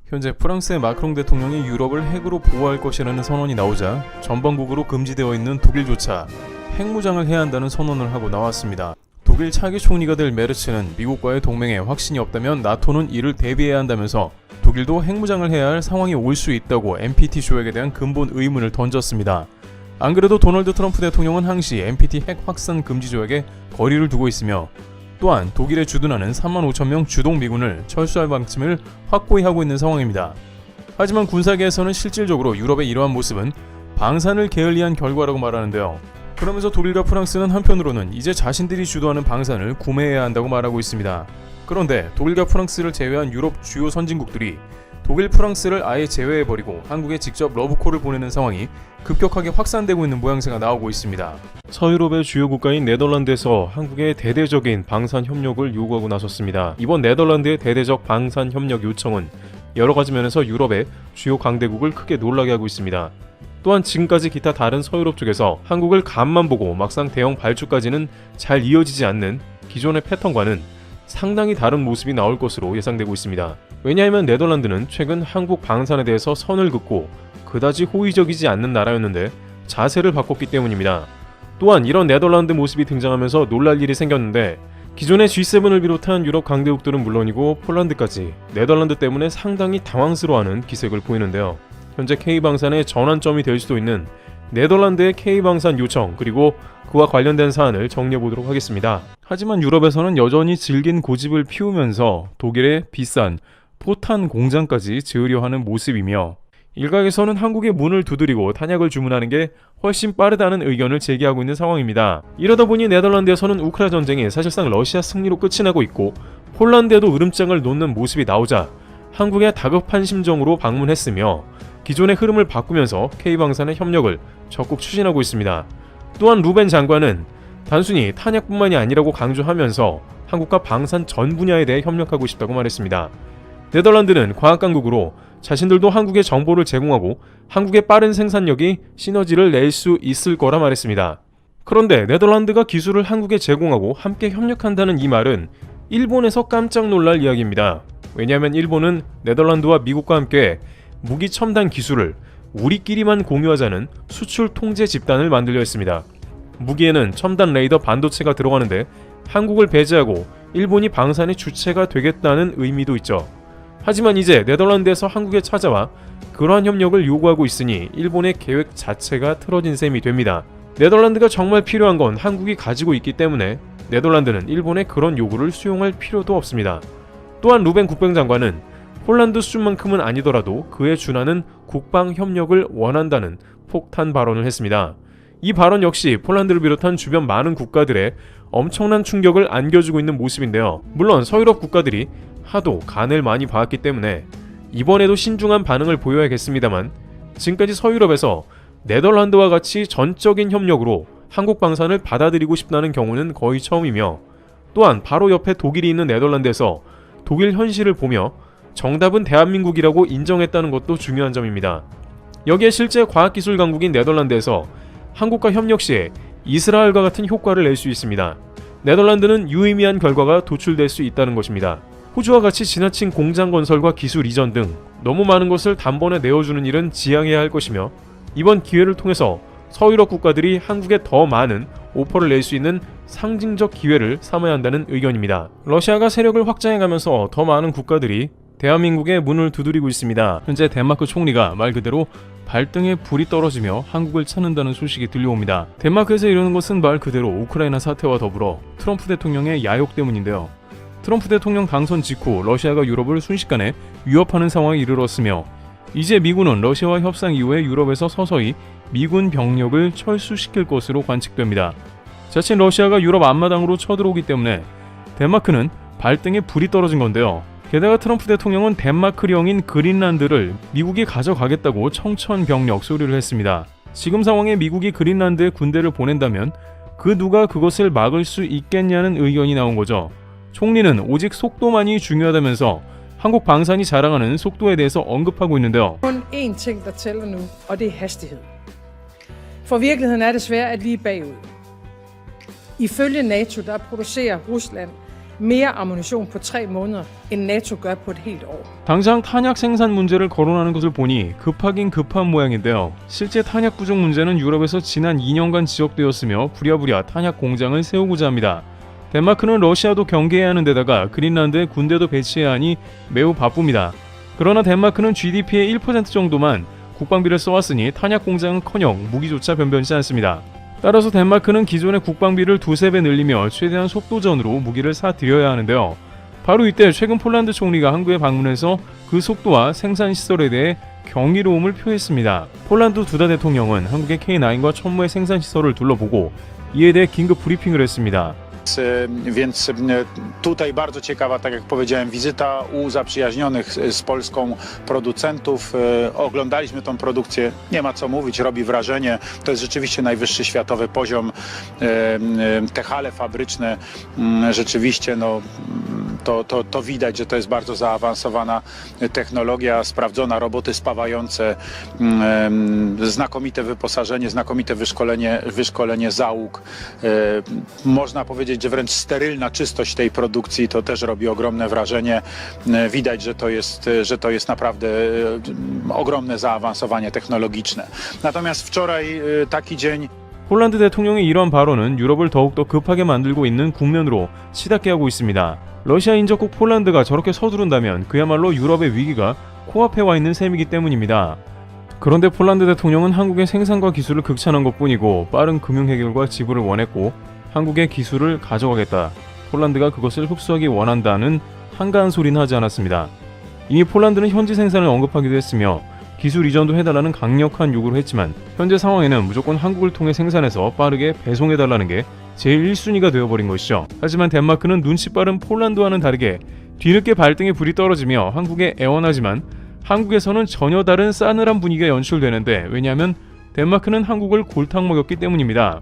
현재 프랑스의 마크롱 대통령이 유럽을 핵으로 보호할 것이라는 선언이 나오자 전방국으로 금지되어 있는 독일조차 핵무장을 해야 한다는 선언을 하고 나왔습니다. 독일 차기 총리가 될 메르츠는 미국과의 동맹에 확신이 없다면 나토는 이를 대비해야 한다면서 독일도 핵무장을 해야 할 상황이 올 수 있다고 NPT 조약에 대한 근본 의문을 던졌습니다. 안 그래도 도널드 트럼프 대통령은 항시 NPT 핵 확산 금지 조약에 거리를 두고 있으며 또한 독일에 주둔하는 35,000명 주동 미군을 철수할 방침을 확고히 하고 있는 상황입니다. 하지만 군사계에서는 실질적으로 유럽의 이러한 모습은 방산을 게을리한 결과라고 말하는데요. 그러면서 독일과 프랑스는 한편으로는 이제 자신들이 주도하는 방산을 구매해야 한다고 말하고 있습니다. 그런데 독일과 프랑스를 제외한 유럽 주요 선진국들이 독일, 프랑스를 아예 제외해버리고 한국에 직접 러브콜을 보내는 상황이 급격하게 확산되고 있는 모양새가 나오고 있습니다. 서유럽의 주요 국가인 네덜란드에서 한국의 대대적인 방산 협력을 요구하고 나섰습니다. 이번 네덜란드의 대대적 방산 협력 요청은 여러 가지 면에서 유럽의 주요 강대국을 크게 놀라게 하고 있습니다. 또한 지금까지 기타 다른 서유럽 쪽에서 한국을 간만 보고 막상 대형 발주까지는 잘 이어지지 않는 기존의 패턴과는 상당히 다른 모습이 나올 것으로 예상되고 있습니다. 왜냐하면 네덜란드는 최근 한국 방산에 대해서 선을 긋고 그다지 호의적이지 않는 나라였는데 자세를 바꿨기 때문입니다. 또한 이런 네덜란드 모습이 등장하면서 놀랄 일이 생겼는데 기존의 G7을 비롯한 유럽 강대국들은 물론이고 폴란드까지 네덜란드 때문에 상당히 당황스러워하는 기색을 보이는데요. 현재 K방산의 전환점이 될 수도 있는 네덜란드의 K방산 요청 그리고 그와 관련된 사안을 정리해보도록 하겠습니다. 하지만 유럽에서는 여전히 질긴 고집을 피우면서 독일의 비싼 포탄 공장까지 지으려 하는 모습이며 일각에서는 한국의 문을 두드리고 탄약을 주문하는 게 훨씬 빠르다는 의견을 제기하고 있는 상황입니다. 이러다 보니 네덜란드에서는 우크라이나 전쟁이 사실상 러시아 승리로 끝이 나고 있고 폴란드에도 으름장을 놓는 모습이 나오자 한국에 다급한 심정으로 방문했으며 기존의 흐름을 바꾸면서 K방산의 협력을 적극 추진하고 있습니다. 또한 루벤 장관은 단순히 탄약뿐만이 아니라고 강조하면서 한국과 방산 전 분야에 대해 협력하고 싶다고 말했습니다. 네덜란드는 과학강국으로 자신들도 한국에 정보를 제공하고 한국의 빠른 생산력이 시너지를 낼 수 있을 거라 말했습니다. 그런데 네덜란드가 기술을 한국에 제공하고 함께 협력한다는 이 말은 일본에서 깜짝 놀랄 이야기입니다. 왜냐하면 일본은 네덜란드와 미국과 함께 무기 첨단 기술을 우리끼리만 공유하자는 수출 통제 집단을 만들려 했습니다. 무기에는 첨단 레이더 반도체가 들어가는데 한국을 배제하고 일본이 방산의 주체가 되겠다는 의미도 있죠. 하지만 이제 네덜란드에서 한국에 찾아와 그러한 협력을 요구하고 있으니 일본의 계획 자체가 틀어진 셈이 됩니다. 네덜란드가 정말 필요한 건 한국이 가지고 있기 때문에 네덜란드는 일본의 그런 요구를 수용할 필요도 없습니다. 또한 루벤 국방장관은 폴란드 수준만큼은 아니더라도 그에 준하는 국방협력을 원한다는 폭탄 발언을 했습니다. 이 발언 역시 폴란드를 비롯한 주변 많은 국가들의 엄청난 충격을 안겨주고 있는 모습인데요. 물론 서유럽 국가들이 하도 간을 많이 봐왔기 때문에 이번에도 신중한 반응을 보여야겠습니다만 지금까지 서유럽에서 네덜란드와 같이 전적인 협력으로 한국 방산을 받아들이고 싶다는 경우는 거의 처음이며 또한 바로 옆에 독일이 있는 네덜란드에서 독일 현실을 보며 정답은 대한민국이라고 인정했다는 것도 중요한 점입니다. 여기에 실제 과학기술 강국인 네덜란드에서 한국과 협력 시에 이스라엘과 같은 효과를 낼 수 있습니다. 네덜란드는 유의미한 결과가 도출될 수 있다는 것입니다. 호주와 같이 지나친 공장 건설과 기술 이전 등 너무 많은 것을 단번에 내어주는 일은 지양해야 할 것이며 이번 기회를 통해서 서유럽 국가들이 한국에 더 많은 오퍼를 낼 수 있는 상징적 기회를 삼아야 한다는 의견입니다. 러시아가 세력을 확장해가면서 더 많은 국가들이 대한민국의 문을 두드리고 있습니다. 현재 덴마크 총리가 말 그대로 발등에 불이 떨어지며 한국을 찾는다는 소식이 들려옵니다. 덴마크에서 이러는 것은 말 그대로 우크라이나 사태와 더불어 트럼프 대통령의 야욕 때문인데요. 트럼프 대통령 당선 직후 러시아가 유럽을 순식간에 위협하는 상황에 이르렀으며 이제 미군은 러시아와 협상 이후에 유럽에서 서서히 미군 병력을 철수시킬 것으로 관측됩니다. 자칫 러시아가 유럽 앞마당으로 쳐들어오기 때문에 덴마크는 발등에 불이 떨어진 건데요. 게다가 트럼프 대통령은 덴마크령인 그린란드를 미국이 가져가겠다고 청천벽력 소리를 했습니다. 지금 상황에 미국이 그린란드에 군대를 보낸다면 그 누가 그것을 막을 수 있겠냐는 의견이 나온 거죠. 총리는 오직 속도만이 중요하다면서 한국 방산이 자랑하는 속도에 대해서 언급하고 있는데요. kun én ting, der tæller nu, og det er hastighed. For virkeligheden er desværre, at vi er bagud. Ifølge NATO, der producerer Rusland mere ammunition på 3 måneder, end NATO gør på et helt år. 당장 탄약 생산 문제를 거론하는 것을 보니 급하긴 급한 모양인데요. 실제 탄약 부족 문제는 유럽에서 지난 2년간 지적되었으며 부랴부랴 탄약 공장을 세우고자 합니다. 덴마크는 러시아도 경계해야 하는 데다가 그린란드에 군대도 배치해야 하니 매우 바쁩니다. 그러나 덴마크는 GDP의 1% 정도만 국방비를 써왔으니 탄약 공장은커녕 무기조차 변변치 않습니다. 따라서 덴마크는 기존의 국방비를 두세 배 늘리며 최대한 속도전으로 무기를 사들여야 하는데요. 바로 이때 최근 폴란드 총리가 한국에 방문해서 그 속도와 생산시설에 대해 경이로움을 표했습니다. 폴란드 두다 대통령은 한국의 K9과 천무의 생산시설을 둘러보고 이에 대해 긴급 브리핑을 했습니다. Więc tutaj bardzo ciekawa, tak jak powiedziałem, wizyta u zaprzyjaźnionych z Polską producentów. Oglądaliśmy tą produkcję, nie ma co mówić, robi wrażenie. To jest rzeczywiście najwyższy światowy poziom. Te hale fabryczne rzeczywiście to widać, że to jest bardzo zaawansowana technologia, sprawdzona, roboty spawające, znakomite wyposażenie, znakomite wyszkolenie załóg. Można powiedzieć, że wręcz sterylna czystość tej produkcji to też robi ogromne wrażenie. Widać, że to jest naprawdę ogromne zaawansowanie technologiczne. Natomiast wczoraj taki dzień. 폴란드 대통령의 이러한 발언은 유럽을 더욱더 급하게 만들고 있는 국면으로 치닫게 하고 있습니다. 러시아 인접국 폴란드가 저렇게 서두른다면 그야말로 유럽의 위기가 코앞에 와 있는 셈이기 때문입니다. 그런데 폴란드 대통령은 한국의 생산과 기술을 극찬한 것뿐이고 빠른 금융 해결과 지불을 원했고 한국의 기술을 가져가겠다, 폴란드가 그것을 흡수하기 원한다는 한가한 소리는 하지 않았습니다. 이미 폴란드는 현지 생산을 언급하기도 했으며 기술 이전도 해달라는 강력한 요구를 했지만 현재 상황에는 무조건 한국을 통해 생산해서 빠르게 배송해달라는 게 제일 1순위가 되어버린 것이죠. 하지만 덴마크는 눈치 빠른 폴란드와는 다르게 뒤늦게 발등에 불이 떨어지며 한국에 애원하지만 한국에서는 전혀 다른 싸늘한 분위기가 연출되는데, 왜냐하면 덴마크는 한국을 골탕 먹였기 때문입니다.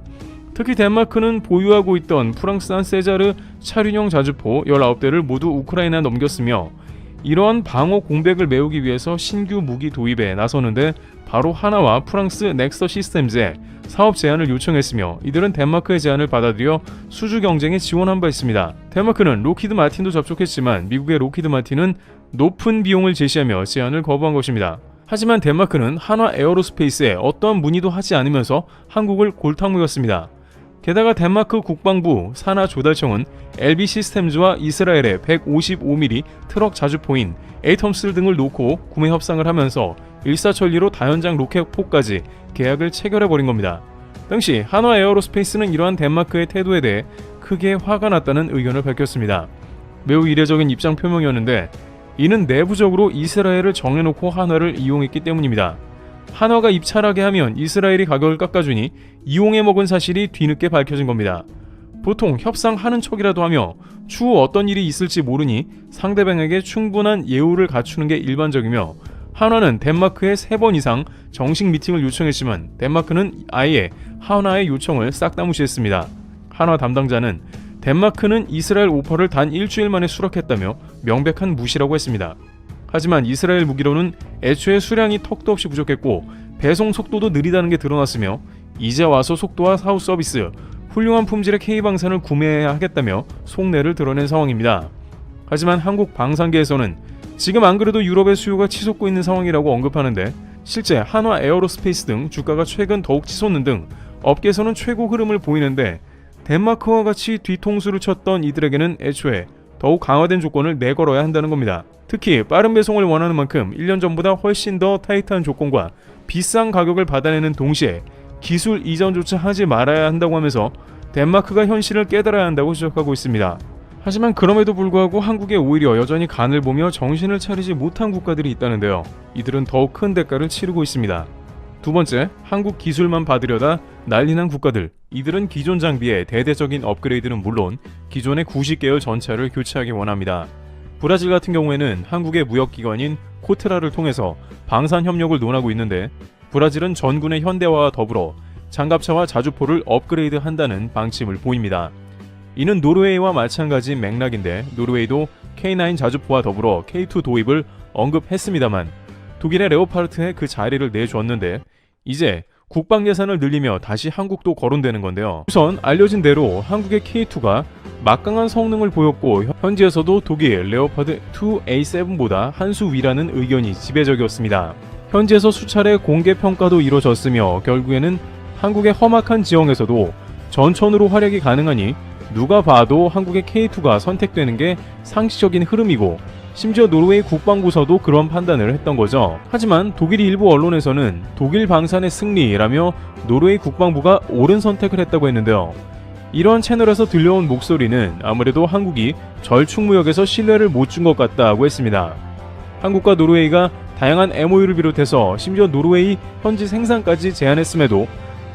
특히 덴마크는 보유하고 있던 프랑스산 세자르 차륜형 자주포 19대를 모두 우크라이나에 넘겼으며 이러한 방어 공백을 메우기 위해서 신규 무기 도입에 나서는데 바로 하나와 프랑스 넥서 시스템즈에 사업 제안을 요청했으며 이들은 덴마크의 제안을 받아들여 수주 경쟁에 지원한 바 있습니다. 덴마크는 로키드 마틴도 접촉했지만 미국의 로키드 마틴은 높은 비용을 제시하며 제안을 거부한 것입니다. 하지만 덴마크는 한화 에어로스페이스에 어떠한 문의도 하지 않으면서 한국을 골탕 먹였습니다. 게다가 덴마크 국방부 산하 조달청은 LB 시스템즈와 이스라엘의 155mm 트럭 자주포인 에이텀스 등을 놓고 구매 협상을 하면서 일사천리로 다연장 로켓포까지 계약을 체결해버린 겁니다. 당시 한화 에어로스페이스는 이러한 덴마크의 태도에 대해 크게 화가 났다는 의견을 밝혔습니다. 매우 이례적인 입장 표명이었는데 이는 내부적으로 이스라엘을 정해놓고 한화를 이용했기 때문입니다. 한화가 입찰하게 하면 이스라엘이 가격을 깎아주니 이용해 먹은 사실이 뒤늦게 밝혀진 겁니다. 보통 협상하는 척이라도 하며 추후 어떤 일이 있을지 모르니 상대방에게 충분한 예우를 갖추는 게 일반적이며 한화는 덴마크에 3번 이상 정식 미팅을 요청했지만 덴마크는 아예 한화의 요청을 싹 다 무시했습니다. 한화 담당자는 덴마크는 이스라엘 오퍼를 단 일주일 만에 수락했다며 명백한 무시라고 했습니다. 하지만 이스라엘 무기로는 애초에 수량이 턱도 없이 부족했고 배송 속도도 느리다는 게 드러났으며 이제 와서 속도와 사후 서비스, 훌륭한 품질의 K방산을 구매해야 하겠다며 속내를 드러낸 상황입니다. 하지만 한국 방산계에서는 지금 안 그래도 유럽의 수요가 치솟고 있는 상황이라고 언급하는데 실제 한화 에어로스페이스 등 주가가 최근 더욱 치솟는 등 업계에서는 최고 흐름을 보이는데 덴마크와 같이 뒤통수를 쳤던 이들에게는 애초에 더욱 강화된 조건을 내걸어야 한다는 겁니다. 특히 빠른 배송을 원하는 만큼 1년 전보다 훨씬 더 타이트한 조건과 비싼 가격을 받아내는 동시에 기술 이전조차 하지 말아야 한다고 하면서 덴마크가 현실을 깨달아야 한다고 지적하고 있습니다. 하지만 그럼에도 불구하고 한국에 오히려 여전히 간을 보며 정신을 차리지 못한 국가들이 있다는데요. 이들은 더욱 큰 대가를 치르고 있습니다. 두 번째, 한국 기술만 받으려다 난리난 국가들. 이들은 기존 장비의 대대적인 업그레이드는 물론 기존의 90계열 전차를 교체하기 원합니다. 브라질 같은 경우에는 한국의 무역기관인 코트라를 통해서 방산 협력을 논하고 있는데 브라질은 전군의 현대화와 더불어 장갑차와 자주포를 업그레이드 한다는 방침을 보입니다. 이는 노르웨이와 마찬가지인 맥락인데 노르웨이도 K9 자주포와 더불어 K2 도입을 언급했습니다만 독일의 레오파르트에 그 자리를 내주었는데 이제 국방 예산을 늘리며 다시 한국도 거론되는 건데요. 우선 알려진 대로 한국의 K2가 막강한 성능을 보였고 현지에서도 독일 레오파드 2A7보다 한 수 위라는 의견이 지배적이었습니다. 현지에서 수차례 공개 평가도 이뤄졌으며 결국에는 한국의 험악한 지형에서도 전천후로 활약이 가능하니 누가 봐도 한국의 K2가 선택되는 게 상식적인 흐름이고 심지어 노르웨이 국방부서도 그런 판단을 했던 거죠. 하지만 독일 일부 언론에서는 독일 방산의 승리라며 노르웨이 국방부가 옳은 선택을 했다고 했는데요. 이런 채널에서 들려온 목소리는 아무래도 한국이 절충무역에서 신뢰를 못 준 것 같다고 했습니다. 한국과 노르웨이가 다양한 MOU를 비롯해서 심지어 노르웨이 현지 생산까지 제안했음에도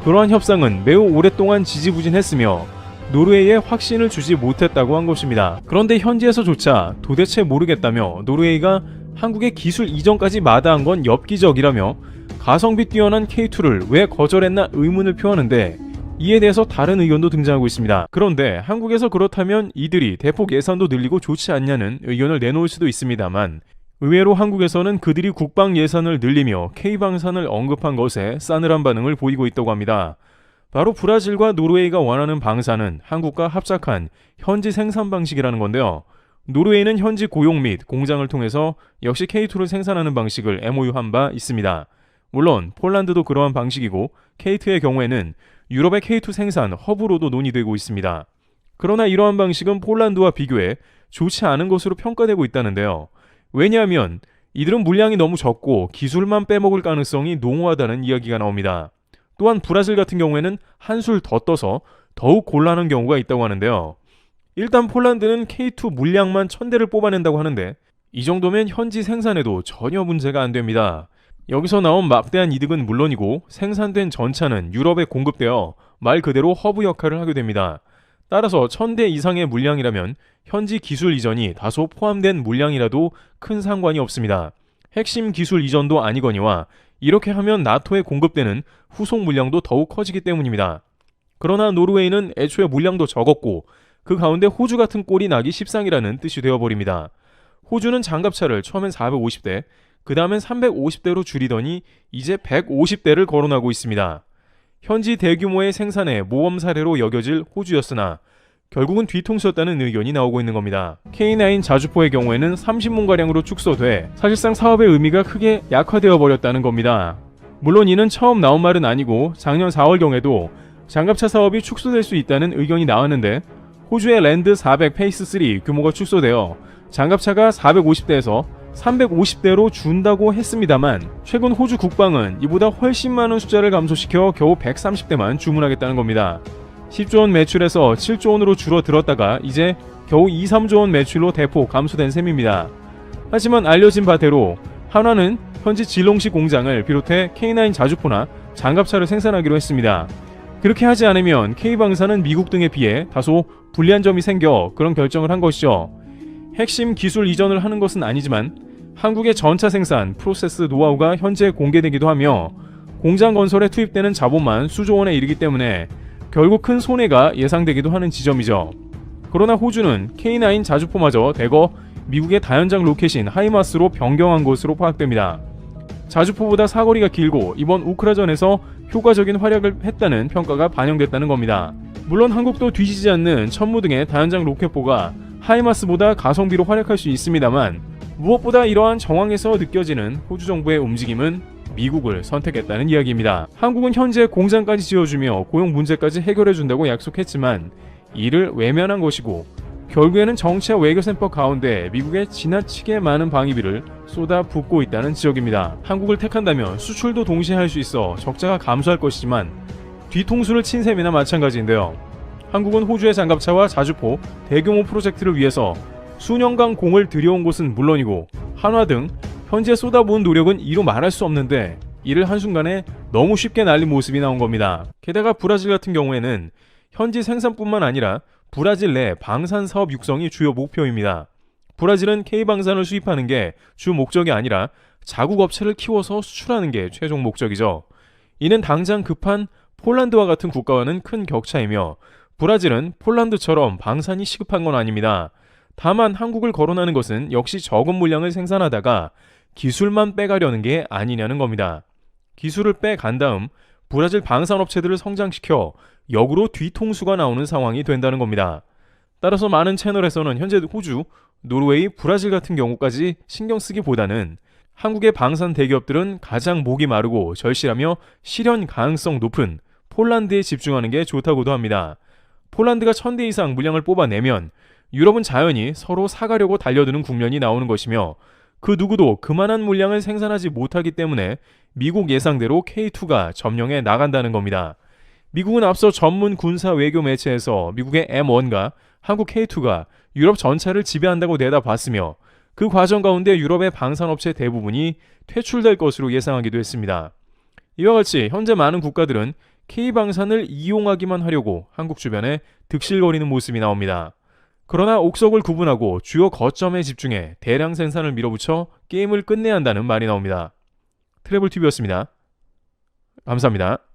그러한 협상은 매우 오랫동안 지지부진했으며 노르웨이에 확신을 주지 못했다고 한 것입니다. 그런데 현지에서조차 도대체 모르겠다며 노르웨이가 한국의 기술 이전까지 마다한 건 엽기적이라며 가성비 뛰어난 K2를 왜 거절했나 의문을 표하는데 이에 대해서 다른 의견도 등장하고 있습니다. 그런데 한국에서 그렇다면 이들이 대폭 예산도 늘리고 좋지 않냐는 의견을 내놓을 수도 있습니다만 의외로 한국에서는 그들이 국방 예산을 늘리며 K방산을 언급한 것에 싸늘한 반응을 보이고 있다고 합니다. 바로 브라질과 노르웨이가 원하는 방산은 한국과 합작한 현지 생산 방식이라는 건데요. 노르웨이는 현지 고용 및 공장을 통해서 역시 K2를 생산하는 방식을 MOU한 바 있습니다. 물론 폴란드도 그러한 방식이고 K2의 경우에는 유럽의 K2 생산 허브로도 논의되고 있습니다. 그러나 이러한 방식은 폴란드와 비교해 좋지 않은 것으로 평가되고 있다는데요. 왜냐하면 이들은 물량이 너무 적고 기술만 빼먹을 가능성이 농후하다는 이야기가 나옵니다. 또한 브라질 같은 경우에는 한술 더 떠서 더욱 곤란한 경우가 있다고 하는데요. 일단 폴란드는 K2 물량만 1000대를 뽑아낸다고 하는데 이 정도면 현지 생산에도 전혀 문제가 안 됩니다. 여기서 나온 막대한 이득은 물론이고 생산된 전차는 유럽에 공급되어 말 그대로 허브 역할을 하게 됩니다. 따라서 1000대 이상의 물량이라면 현지 기술 이전이 다소 포함된 물량이라도 큰 상관이 없습니다. 핵심 기술 이전도 아니거니와 이렇게 하면 나토에 공급되는 후속 물량도 더욱 커지기 때문입니다. 그러나 노르웨이는 애초에 물량도 적었고 그 가운데 호주 같은 꼴이 나기 십상이라는 뜻이 되어버립니다. 호주는 장갑차를 처음엔 450대, 그 다음엔 350대로 줄이더니 이제 150대를 거론하고 있습니다. 현지 대규모의 생산의 모범 사례로 여겨질 호주였으나 결국은 뒤통수였다는 의견이 나오고 있는 겁니다. K9 자주포의 경우에는 30문가량으로 축소돼 사실상 사업의 의미가 크게 약화되어 버렸다는 겁니다. 물론 이는 처음 나온 말은 아니고 작년 4월경에도 장갑차 사업이 축소될 수 있다는 의견이 나왔는데 호주의 랜드 400 페이스 3 규모가 축소되어 장갑차가 450대에서 350대로 준다고 했습니다만 최근 호주 국방은 이보다 훨씬 많은 숫자를 감소시켜 겨우 130대만 주문하겠다는 겁니다. 10조 원 매출에서 7조 원으로 줄어들었다가 이제 겨우 2, 3조 원 매출로 대폭 감소된 셈입니다. 하지만 알려진 바대로 한화는 현지 질롱시 공장을 비롯해 K9 자주포나 장갑차를 생산하기로 했습니다. 그렇게 하지 않으면 K방산은 미국 등에 비해 다소 불리한 점이 생겨 그런 결정을 한 것이죠. 핵심 기술 이전을 하는 것은 아니지만 한국의 전차 생산 프로세스 노하우가 현재 공개되기도 하며 공장 건설에 투입되는 자본만 수조 원에 이르기 때문에 결국 큰 손해가 예상되기도 하는 지점이죠. 그러나 호주는 K9 자주포마저 대거 미국의 다연장 로켓인 하이마스로 변경한 것으로 파악됩니다. 자주포보다 사거리가 길고 이번 우크라전에서 효과적인 활약을 했다는 평가가 반영됐다는 겁니다. 물론 한국도 뒤지지 않는 천무 등의 다연장 로켓포가 하이마스보다 가성비로 활약할 수 있습니다만 무엇보다 이러한 정황에서 느껴지는 호주 정부의 움직임은 미국을 선택했다는 이야기입니다. 한국은 현재 공장까지 지어주며 고용 문제까지 해결해준다고 약속했지만 이를 외면한 것이고 결국에는 정치와 외교센터 가운데 미국에 지나치게 많은 방위비를 쏟아붓고 있다는 지적입니다. 한국을 택한다면 수출도 동시에 할 수 있어 적자가 감소할 것이지만 뒤통수를 친 셈이나 마찬가지인데요. 한국은 호주의 장갑차와 자주포 대규모 프로젝트를 위해서 수년간 공을 들여온 곳은 물론이고 한화 등 현재 쏟아부은 노력은 이루 말할 수 없는데 이를 한순간에 너무 쉽게 날린 모습이 나온 겁니다. 게다가 브라질 같은 경우에는 현지 생산뿐만 아니라 브라질 내 방산 사업 육성이 주요 목표입니다. 브라질은 K방산을 수입하는 게 주 목적이 아니라 자국 업체를 키워서 수출하는 게 최종 목적이죠. 이는 당장 급한 폴란드와 같은 국가와는 큰 격차이며 브라질은 폴란드처럼 방산이 시급한 건 아닙니다. 다만 한국을 거론하는 것은 역시 적은 물량을 생산하다가 기술만 빼가려는 게 아니냐는 겁니다. 기술을 빼간 다음 브라질 방산업체들을 성장시켜 역으로 뒤통수가 나오는 상황이 된다는 겁니다. 따라서 많은 채널에서는 현재 호주, 노르웨이, 브라질 같은 경우까지 신경 쓰기보다는 한국의 방산 대기업들은 가장 목이 마르고 절실하며 실현 가능성 높은 폴란드에 집중하는 게 좋다고도 합니다. 폴란드가 1000대 이상 물량을 뽑아내면 유럽은 자연히 서로 사가려고 달려드는 국면이 나오는 것이며 그 누구도 그만한 물량을 생산하지 못하기 때문에 미국 예상대로 K2가 점령해 나간다는 겁니다. 미국은 앞서 전문 군사 외교 매체에서 미국의 M1과 한국 K2가 유럽 전체를 지배한다고 내다봤으며 그 과정 가운데 유럽의 방산업체 대부분이 퇴출될 것으로 예상하기도 했습니다. 이와 같이 현재 많은 국가들은 K방산을 이용하기만 하려고 한국 주변에 득실거리는 모습이 나옵니다. 그러나 옥석을 구분하고 주요 거점에 집중해 대량 생산을 밀어붙여 게임을 끝내야 한다는 말이 나옵니다. 트래블TV였습니다. 감사합니다.